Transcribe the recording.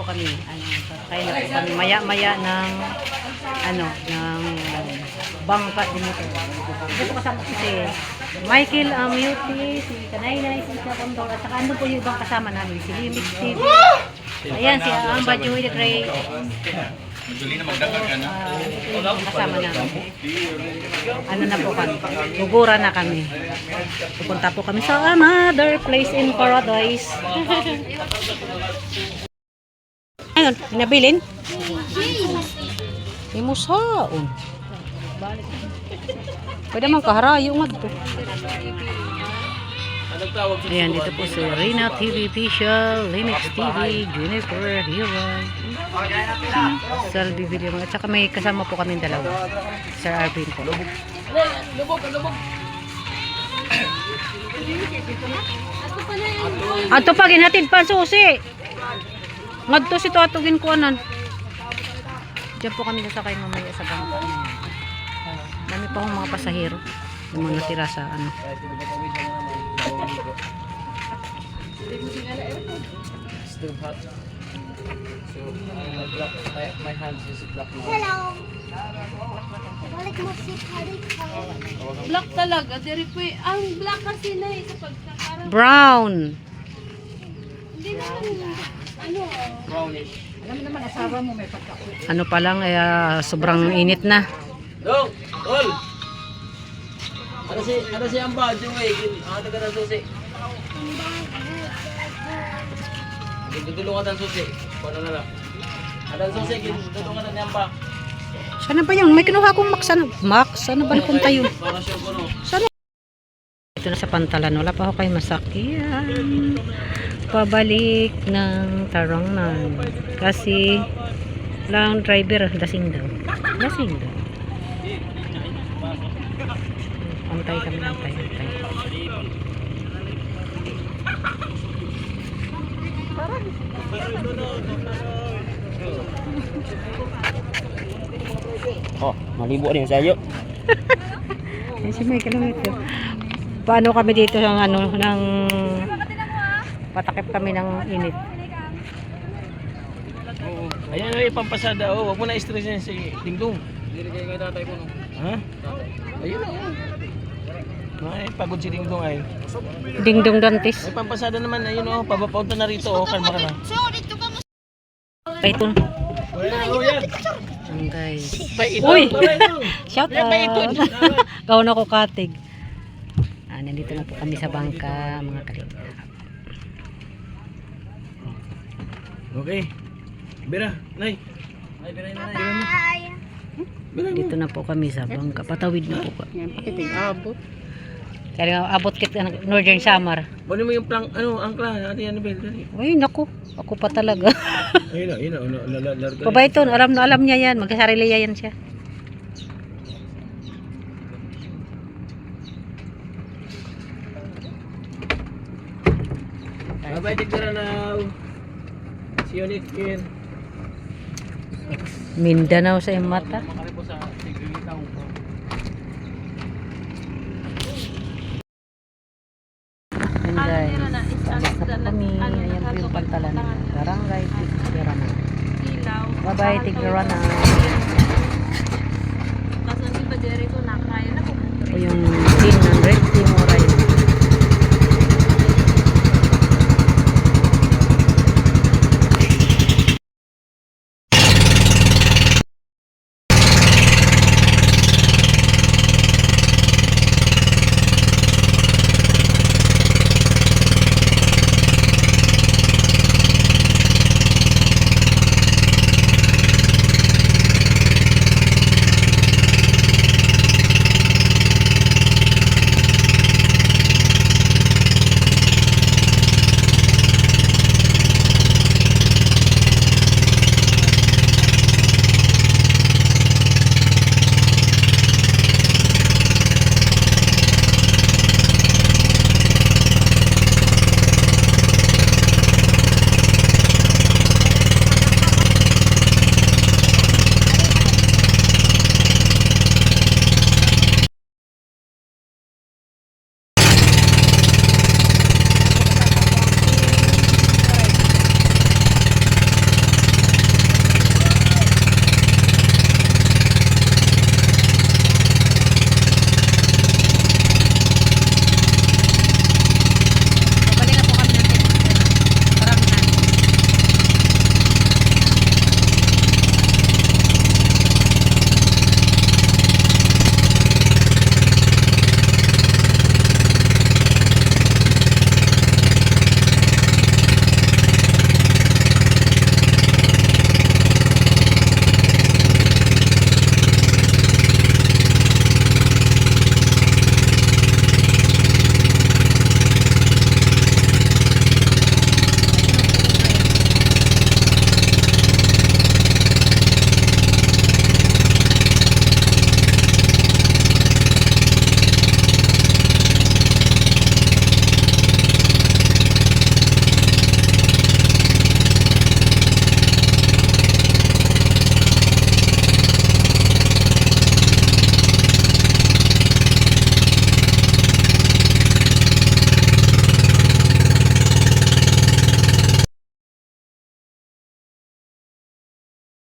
kami. Sasakay na po kami maya-maya ng ng bangka din ito. Dito kasama si Michael Amuti, si Kanay, si Kapondor, at saka ano po yung ibang kasama namin, si Limix TV. Ayan, si Amba Joy the Great. Madali na magdagat ka na. Kasama namin. Ano na po kami? Gugura na kami. Pupunta po kami sa another place in paradise. Ayun, pinabilin? Imusaon. Pwede man kaharayo nga dito. Ayan, dito po si Rina TV Official, Linux TV, Juniper, Hero, Salvi Video. At saka may kasama po kami dalawa. Sir Arvin po. Ato pa, ginhatid pa susi. Ngadto si Tuatugin ko anan. Diyan po kami sasakay mamaya sa bangka. Dami pa akong mga pasahero. Yung mga natira sa ano. Still hot. So, my hands is black now. Hello. Balik mo si Black talaga. Diri po ang black kasi na sa pagkakaroon. Brown. Hindi naman ano. Brownish. Ano pa lang, sobrang init na. Dong! Tol! Ano si Amba? Jumay. Ano ka na susi? Dudulungan ng susi. Paano na lang? Ano susi? Dudulungan na ni Amba. Sana ba yun? May kinuha akong Max. Sana ba napunta yun? Para siya ko no. Sana? Ito na sa pantalan. Wala pa ako kayo masakyan. Pabalik ng Tarangnan. Kasi lang driver. Lasing daw. Lasing daw. Antay kami. Antay. Oh, malibo din sa iyo. Ay, si Michael ito. Paano kami dito ng ng patakip kami ng init. Ayan ay pampasada. Oh, wag mo na stress yan si Dingdong. Dili kay tatay ko no. Ha? Ayun na. Ay, pagod si Dingdong ay. Dingdong Dantes. May pampasada naman, ayun oh, papapunta na rito oh, kalma ka na. Paiton. Oh, yan. Ang guys. Paiton. Uy! Paiton. Shout out! Paiton. Gawin ako katig. Nandito na po kami sa bangka, mga kalingap. Okay. Bira, nay. Ay, bira na nay. Bira. Dito na po kami sa bangka. Patawid na po. Yan, pakiting abot. Kaya abot kit ng Northern Samar. Bali mo yung plank, angkla, natin yan, Bel, dali. Uy, naku. Ako pa talaga. Ayun na, larga. Pabaiton, alam na alam niya yan. Magkasarili yan siya. Bye-bye, tigara now. See you next year. Mindanao sa mata. Makaripo sa Tigrilitaw. And guys, alis na po kami. Ayan po yung pantalan. Barangay Tigirana. Ilaw. Bye-bye, Tigirana. Kaso hindi pa diri ko nakaya na po. Ito yung scene ng Red Team